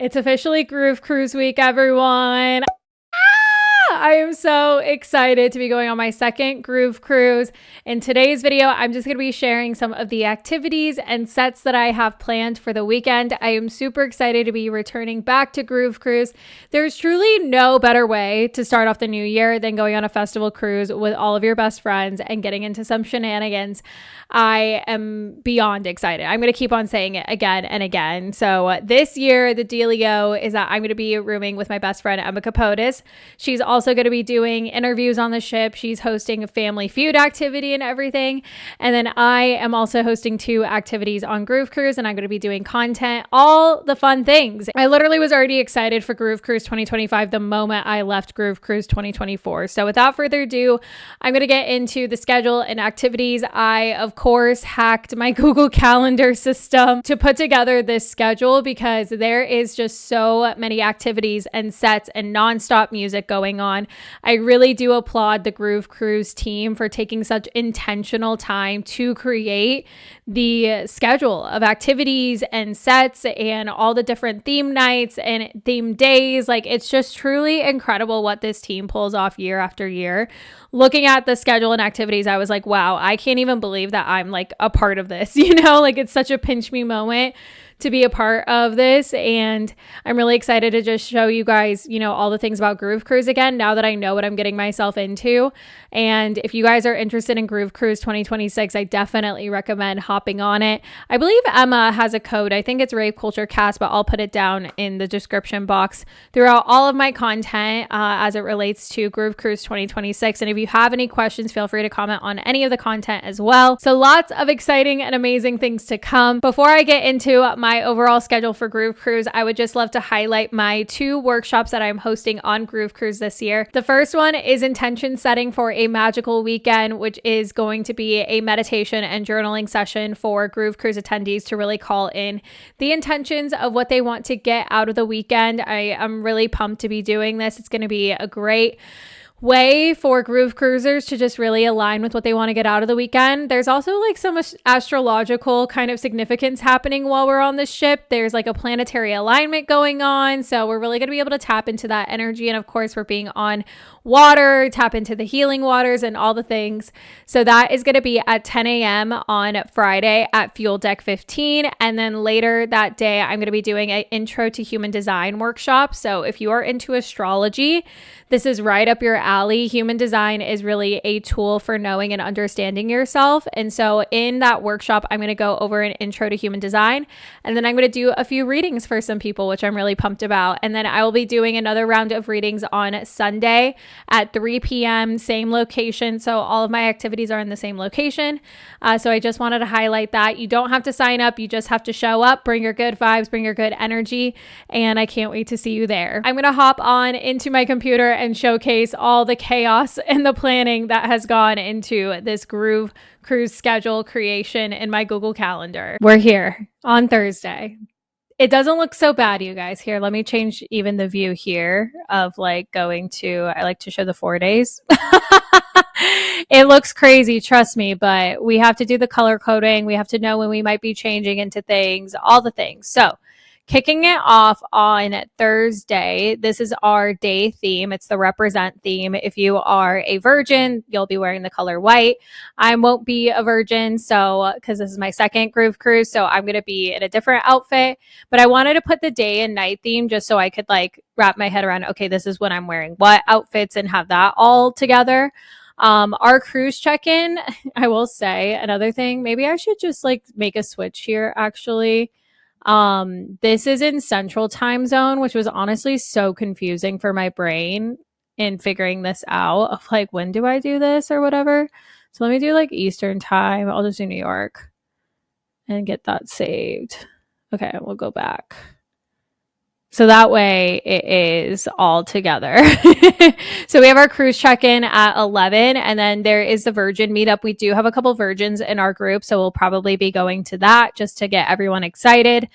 It's officially Groove Cruise Week, everyone. I am so excited to be going on my second Groove Cruise. In today's video, I'm just going to be sharing some of the activities and sets that I have planned for the weekend. I am super excited to be returning back to Groove Cruise. There's truly no better way to start off the new year than going on a festival cruise with all of your best friends and getting into some shenanigans. I am beyond excited. I'm going to keep on saying it again and again. So this year, the dealio is that I'm going to be rooming with my best friend, Emma Capotis. She's also going to be doing interviews on the ship. She's hosting a Family Feud activity and everything. And then I am also hosting 2 activities on Groove Cruise, and I'm going to be doing content, all the fun things. I literally was already excited for Groove Cruise 2025 the moment I left Groove Cruise 2024. So without further ado, I'm going to get into the schedule and activities. I, of course, hacked my Google Calendar system to put together this schedule because there is just so many activities and sets and nonstop music going on. I really do applaud the Groove Cruise team for taking such intentional time to create the schedule of activities and sets and all the different theme nights and theme days. Like, it's just truly incredible what this team pulls off year after year. Looking at the schedule and activities, I was like, wow, I can't even believe that I'm like a part of this, like it's such a pinch me moment to be a part of this. And I'm really excited to just show you guys, all the things about Groove Cruise again, now that I know what I'm getting myself into. And if you guys are interested in Groove Cruise 2026, I definitely recommend hopping on it. I believe Emma has a code. I think it's Rave Culture Cast, but I'll put it down in the description box throughout all of my content as it relates to Groove Cruise 2026. And if you have any questions, feel free to comment on any of the content as well. So lots of exciting and amazing things to come. Before I get into my overall schedule for Groove Cruise, I would just love to highlight my 2 workshops that I'm hosting on Groove Cruise this year. The first one is intention setting for a magical weekend, which is going to be a meditation and journaling session for Groove Cruise attendees to really call in the intentions of what they want to get out of the weekend. I am really pumped to be doing this. It's going to be a great way for Groove Cruisers to just really align with what they want to get out of the weekend. There's also like some astrological kind of significance happening while we're on this ship. There's like a planetary alignment going on. So we're really going to be able to tap into that energy. And of course, we're being on water, tap into the healing waters and all the things. So that is going to be at 10 a.m. on Friday at Fuel Deck 15. And then later that day, I'm going to be doing an intro to human design workshop. So if you are into astrology, this is right up your alley. Human design is really a tool for knowing and understanding yourself. And so in that workshop, I'm going to go over an intro to human design. And then I'm going to do a few readings for some people, which I'm really pumped about. And then I will be doing another round of readings on Sunday at 3 p.m., same location. So all of my activities are in the same location. So I just wanted to highlight that. You don't have to sign up. You just have to show up, bring your good vibes, bring your good energy. And I can't wait to see you there. I'm going to hop on into my computer and showcase all the chaos and the planning that has gone into this Groove Cruise schedule creation in my Google Calendar. We're here on Thursday. It doesn't look so bad, you guys. Here, let me change even the view here of like going to, I like to show the 4 days. It looks crazy, trust me, but we have to do the color coding. We have to know when we might be changing into things, all the things. So kicking it off on Thursday, this is our day theme. It's the represent theme. If you are a virgin, you'll be wearing the color white. I won't be a virgin, so because this is my second Groove Cruise, so I'm going to be in a different outfit. But I wanted to put the day and night theme just so I could like wrap my head around, okay, this is when I'm wearing what outfits and have that all together. Our cruise check-in, I will say another thing, maybe I should just like make a switch here actually. This is in Central Time Zone, which was honestly so confusing for my brain in figuring this out of like, when do I do this or whatever? So let me do like Eastern Time. I'll just do New York and get that saved. Okay, we'll go back. So that way it is all together. So we have our cruise check-in at 11, and then there is the virgin meetup. We do have a couple virgins in our group, so we'll probably be going to that just to get everyone excited.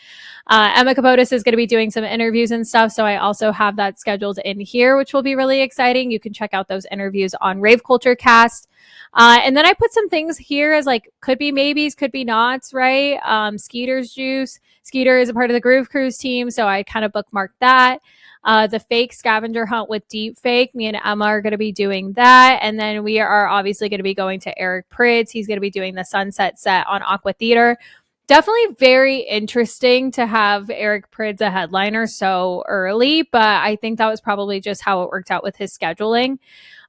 Emma Capotis is going to be doing some interviews and stuff, so I also have that scheduled in here, which will be really exciting. You can check out those interviews on Rave Culture Cast. And then I put some things here as like could be maybes, could be nots, right? Skeeter's juice. Skeeter is a part of the Groove Cruise team, so I kind of bookmarked that. The fake scavenger hunt with deep fake. Me and Emma are going to be doing that. And then we are obviously going to be going to Eric Prydz. He's going to be doing the sunset set on Aqua Theater. Definitely very interesting to have Eric Prydz a headliner so early, but I think that was probably just how it worked out with his scheduling.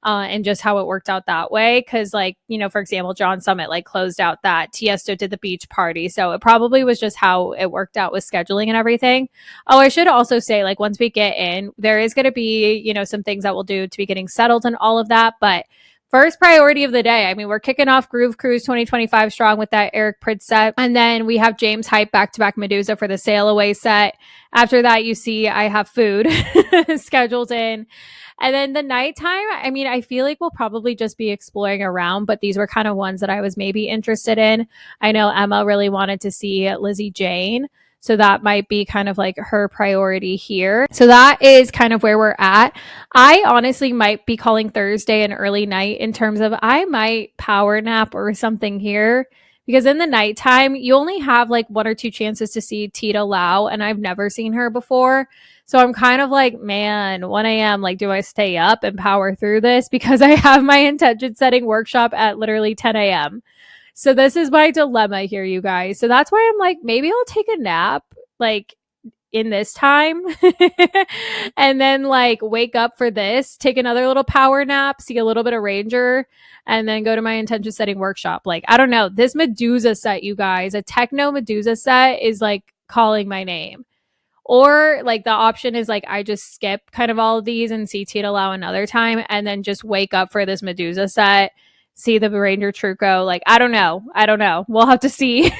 And just how it worked out that way. Cause like, you know, for example, John Summit like closed out that Tiesto did the beach party. So it probably was just how it worked out with scheduling and everything. Oh, I should also say like once we get in, there is going to be, you know, some things that we'll do to be getting settled and all of that. But first priority of the day. I mean, we're kicking off Groove Cruise 2025 strong with that Eric Prydz set. And then we have James Hype back-to-back Medusa for the sail away set. After that, you see I have food scheduled in. And then the nighttime, I mean, I feel like we'll probably just be exploring around, but these were kind of ones that I was maybe interested in. I know Emma really wanted to see Lizzie Jane. So that might be kind of like her priority here. So that is kind of where we're at. I honestly might be calling Thursday an early night in terms of I might power nap or something here. Because in the nighttime, you only have like one or two chances to see Tita Lau, and I've never seen her before. So I'm kind of like, man, 1 a.m., like, do I stay up and power through this? Because I have my intention setting workshop at literally 10 a.m. So this is my dilemma here, you guys. So that's why I'm like, maybe I'll take a nap, like, in this time and then like wake up for this, take another little power nap, see a little bit of Ranger, and then go to my intention setting workshop. Like, I don't know. This Medusa set, you guys, a techno Medusa set is like calling my name. Or like the option is like I just skip kind of all of these and see Tita Lau another time and then just wake up for this Medusa set, see the Ranger Truco. Like, I don't know. We'll have to see.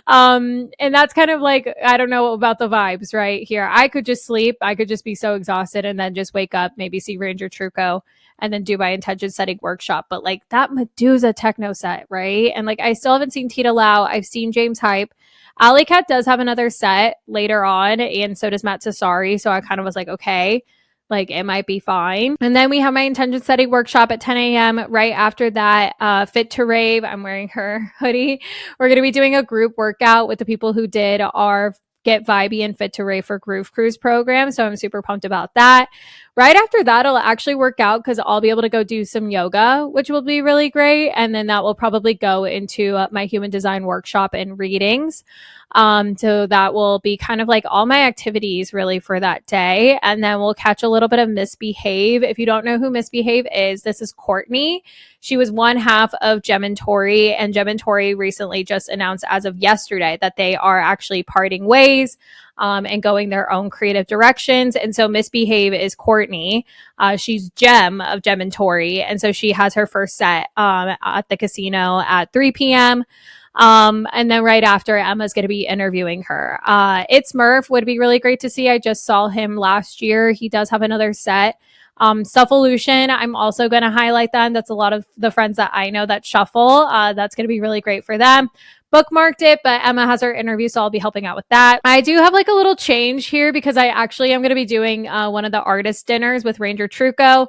And that's kind of like, I don't know about the vibes right here. I could just sleep. I could just be so exhausted and then just wake up, maybe see Ranger Truco and then do my intention setting workshop. But like that Medusa techno set, right? And like I still haven't seen Tita Lau. I've seen James Hype. Alley Cat does have another set later on, and so does Matt Sassari. So I kind of was like, okay, like it might be fine. And then we have my intention setting workshop at 10 a.m. Right after that, Fit to Rave. I'm wearing her hoodie. We're going to be doing a group workout with the people who did our Get Vibey and Fit to Rave for Groove Cruise program. So I'm super pumped about that. Right after that, it'll actually work out because I'll be able to go do some yoga, which will be really great. And then that will probably go into my human design workshop and readings. So that will be kind of like all my activities really for that day. And then we'll catch a little bit of Misbehave. If you don't know who Misbehave is, this is Courtney. She was one half of Gem and Tori, and Gem and Tori recently just announced as of yesterday that they are actually parting ways and going their own creative directions. And so Misbehave is Courtney. She's Gem of Gem and Tori. And so she has her first set at the casino at 3 p.m. And then right after, Emma's going to be interviewing her. It's Murph would be really great to see. I just saw him last year. He does have another set. Shufflelution, I'm also going to highlight them. That's a lot of the friends that I know that shuffle. That's going to be really great for them. Bookmarked it, but Emma has her interview, so I'll be helping out with that. I do have like a little change here because I actually am going to be doing one of the artist dinners with Ranger Truco,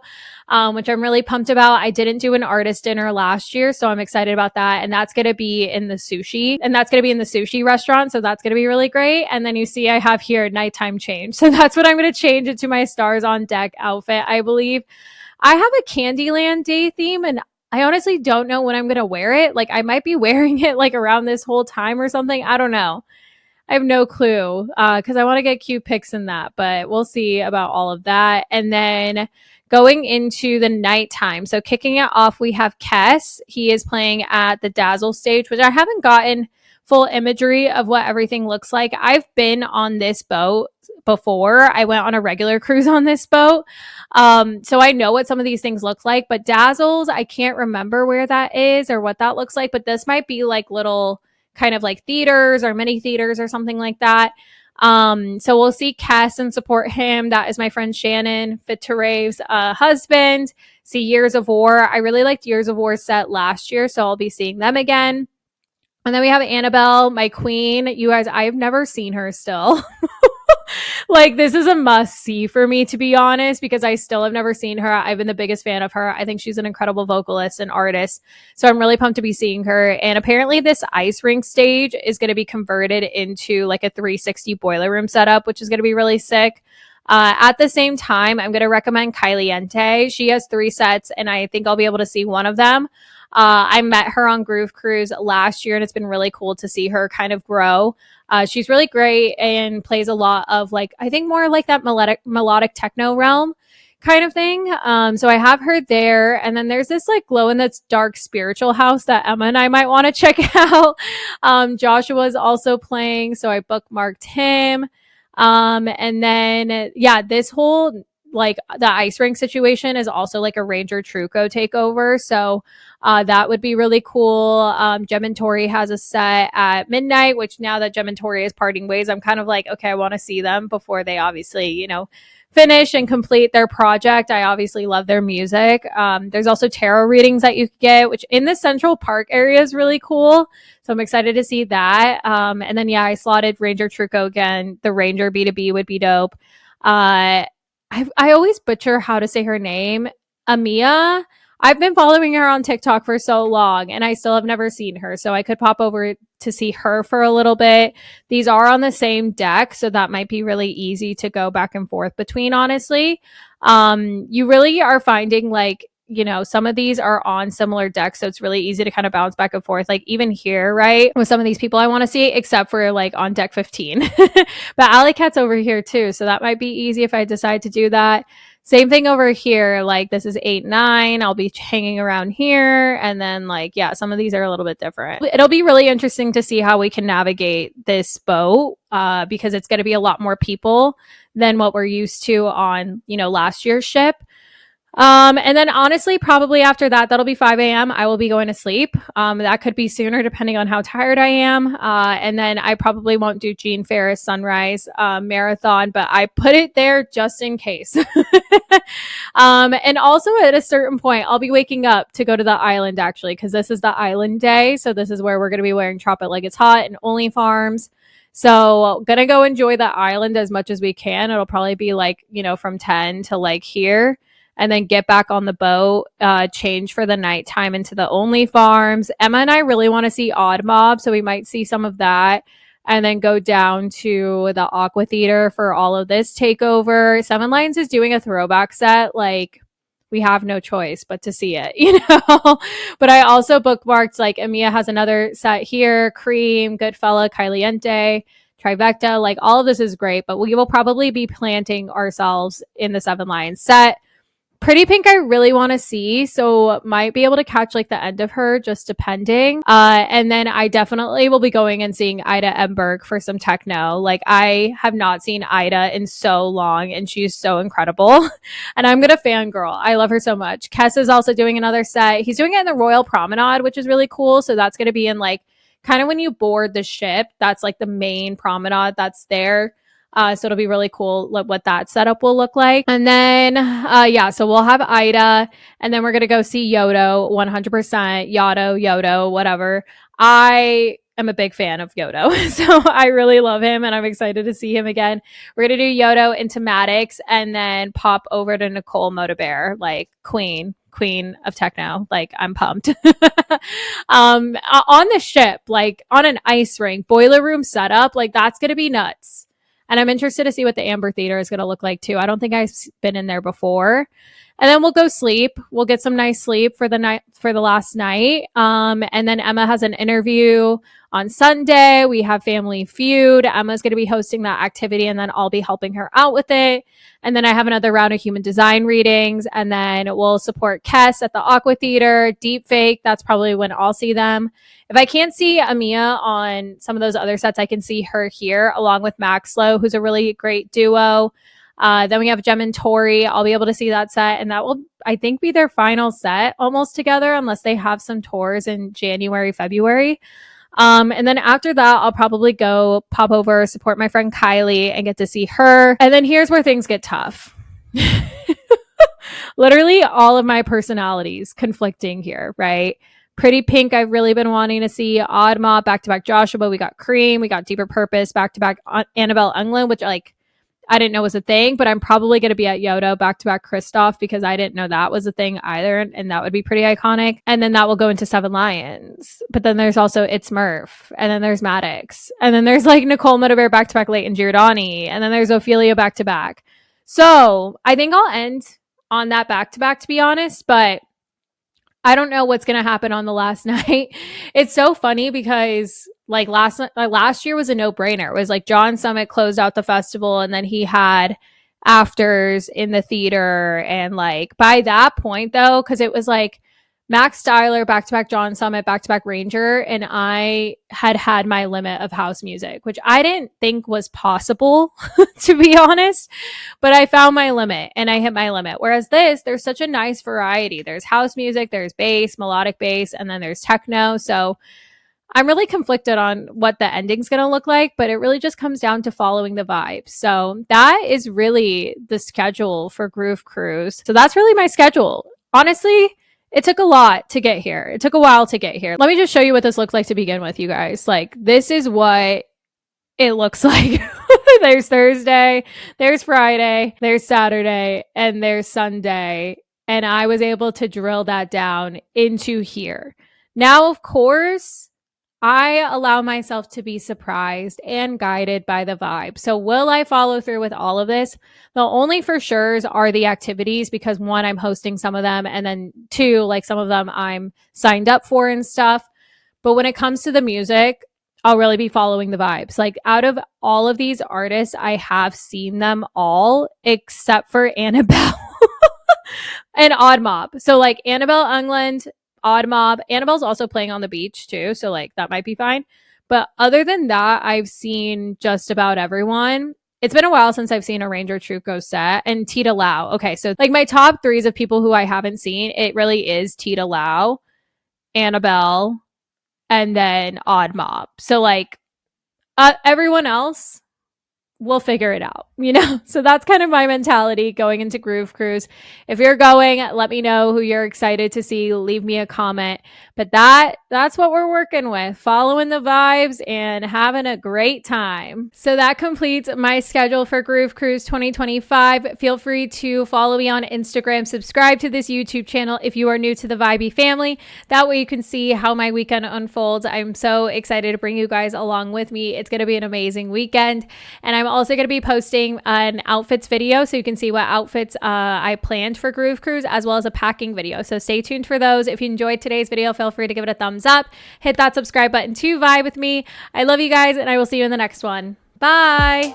which I'm really pumped about. I didn't do an artist dinner last year, so I'm excited about that. And that's going to be in the sushi restaurant. So that's going to be really great. And then you see I have here nighttime change. So that's what I'm going to change it to my Stars on Deck outfit, I believe. I have a Candyland day theme, and I honestly don't know when I'm going to wear it. Like, I might be wearing it like around this whole time or something. I don't know. I have no clue because I want to get cute pics in that, but we'll see about all of that. And then going into the nighttime. So kicking it off, we have Kess. He is playing at the Dazzle stage, which I haven't gotten full imagery of what everything looks like. I've been on this boat before. I went on a regular cruise on this boat. So I know what some of these things look like, but Dazzles, I can't remember where that is or what that looks like, but this might be like little kind of like theaters or mini theaters or something like that. So we'll see Kess and support him. That is my friend Shannon, Fit to Rave's husband. See Years of War. I really liked Years of War's set last year, so I'll be seeing them again. And then we have Annabelle, my queen. You guys, I have never seen her still. Like, this is a must see for me, to be honest, because I still have never seen her. I've been the biggest fan of her. I think she's an incredible vocalist and artist. So I'm really pumped to be seeing her. And apparently, this ice rink stage is going to be converted into like a 360 boiler room setup, which is going to be really sick. At the same time, I'm going to recommend Kyliente. She has 3 sets, and I think I'll be able to see one of them. I met her on Groove Cruise last year, and it's been really cool to see her kind of grow. She's really great and plays a lot of like, I think more like that melodic techno realm kind of thing. So I have her there. And then there's this like glow in the dark spiritual house that Emma and I might want to check out. Joshua's also playing, so I bookmarked him. And then, yeah, this whole like the ice rink situation is also like a Ranger Truco takeover. So that would be really cool. Gem and Tori has a set at midnight, which now that Gem and Tori is parting ways, I'm kind of like, okay, I want to see them before they obviously, you know, finish and complete their project. I obviously love their music. There's also tarot readings that you could get, which in the Central Park area is really cool. So I'm excited to see that. And then, yeah, I slotted Ranger Truco again. The Ranger B2B would be dope. I always butcher how to say her name. Amia. I've been following her on TikTok for so long and I still have never seen her. So I could pop over to see her for a little bit. These are on the same deck, so that might be really easy to go back and forth between, honestly. You really are finding like, you know, some of these are on similar decks, so it's really easy to kind of bounce back and forth. Like even here, right, with some of these people I want to see, except for like on deck 15. But Alley Cat's over here too, so that might be easy if I decide to do that. Same thing over here. Like this is 8, 9. I'll be hanging around here. And then like, yeah, some of these are a little bit different. It'll be really interesting to see how we can navigate this boat because it's going to be a lot more people than what we're used to on, you know, last year's ship. And then honestly, probably after that, that'll be 5 a.m. I will be going to sleep. That could be sooner depending on how tired I am. And then I probably won't do Gene Ferris Sunrise Marathon, but I put it there just in case. And also at a certain point, I'll be waking up to go to the island actually, because this is the island day. So this is where we're going to be wearing Chop It Like It's Hot and Only Farms. So gonna go enjoy the island as much as we can. It'll probably be like, you know, from 10 to like here. And then get back on the boat, change for the nighttime into the Only Farms. Emma and I really want to see Odd Mob, so we might see some of that. And then go down to the Aqua Theater for all of this takeover. Seven Lions is doing a throwback set. Like, we have no choice but to see it, you know? But I also bookmarked, like, Emiya has another set here. Cream, Goodfella, Kyliente, Trivecta. Like, all of this is great, but we will probably be planting ourselves in the Seven Lions set. Pretty Pink I really want to see, so might be able to catch like the end of her, just depending. And then I definitely will be going and seeing Ida Emberg for some techno. Like I have not seen Ida in so long and she's so incredible. And I'm gonna fangirl. I love her so much. Kess is also doing another set. He's doing it in the Royal Promenade, which is really cool. So that's gonna be in like kind of when you board the ship, that's like the main promenade that's there. So it'll be really cool what that setup will look like. And then, yeah, so we'll have Ida, and then we're going to go see Yodo, 100%, Yodo, whatever. I am a big fan of Yodo, so I really love him, and I'm excited to see him again. We're going to do Yodo into Maddox, and then pop over to Nicole Modaber, like queen of techno. Like I'm pumped. On the ship, like on an ice rink, boiler room setup, like that's going to be nuts. And I'm interested to see what the Amber Theater is going to look like too. I don't think I've been in there before. And then we'll go sleep. We'll get some nice sleep for the night, for the last night. And then Emma has an interview on Sunday. We have Family Feud. Emma's going to be hosting that activity, and then I'll be helping her out with it. And then I have another round of human design readings, and then we'll support Kess at the Aqua Theater. Deep Fake, that's probably when I'll see them. If I can't see Amiya on some of those other sets, I can see her here along with Maxlow, who's a really great duo. Then we have Gem and Tori. I'll be able to see that set, and that will, I think, be their final set almost together, unless they have some tours in January, February. And then after that, I'll probably go pop over, support my friend Kylie, and get to see her. And then here's where things get tough. Literally all of my personalities conflicting here, right? Pretty Pink, I've really been wanting to see. Odd Mob, back-to-back Joshua. We got Cream. We got Deeper Purpose, back-to-back Annabelle Englund, which like I didn't know was a thing, but I'm probably going to be at Yodo back-to-back Kristoff because I didn't know that was a thing either, and that would be pretty iconic. And then that will go into Seven Lions. But then there's also It's Murph, and then there's Maddox, and then there's like Nicole Medaber back-to-back Leighton Giordani, and then there's Ophelia back-to-back. So I think I'll end on that back-to-back, to be honest, but I don't know what's going to happen on the last night. It's so funny because like last year was a no-brainer. It was like John Summit closed out the festival and then he had afters in the theater. And like by that point though, because it was like Max Styler, back-to-back John Summit, back-to-back Ranger, and I had my limit of house music, which I didn't think was possible, to be honest, but I found my limit and I hit my limit. Whereas there's such a nice variety. There's house music, there's bass, melodic bass, and then there's techno. So I'm really conflicted on what the ending's going to look like, but it really just comes down to following the vibe. So that is really the schedule for Groove Cruise. So that's really my schedule. Honestly, it took a lot to get here. It took a while to get here. Let me just show you what this looks like to begin with, you guys. Like, this is what it looks like. There's Thursday, there's Friday, there's Saturday, and there's Sunday. And I was able to drill that down into here. Now, of course, I allow myself to be surprised and guided by the vibe. So will I follow through with all of this? The only for sure's are the activities because one, I'm hosting some of them, and then two, like some of them I'm signed up for and stuff. But when it comes to the music, I'll really be following the vibes. Like out of all of these artists, I have seen them all except for Annabelle and Odd Mob. So like Annabelle Englund, Odd Mob. Annabelle's also playing on the beach too, so like that might be fine. But other than that, I've seen just about everyone. It's been a while since I've seen a Ranger Truco set. And Tita Lau. Okay, so like my top threes of people who I haven't seen, it really is Tita Lau, Annabelle, and then Odd Mob. So like everyone else, we'll figure it out, you know? So that's kind of my mentality going into Groove Cruise. If you're going, let me know who you're excited to see. Leave me a comment. But that's what we're working with, following the vibes and having a great time. So that completes my schedule for Groove Cruise 2025. Feel free to follow me on Instagram, subscribe to this YouTube channel if you are new to the Vibey family. That way you can see how my weekend unfolds. I'm so excited to bring you guys along with me. It's going to be an amazing weekend. And I'm also going to be posting an outfits video so you can see what outfits I planned for Groove Cruise, as well as a packing video. So stay tuned for those. If you enjoyed today's video, feel free to give it a thumbs up. Hit that subscribe button to vibe with me. I love you guys, and I will see you in the next one. Bye.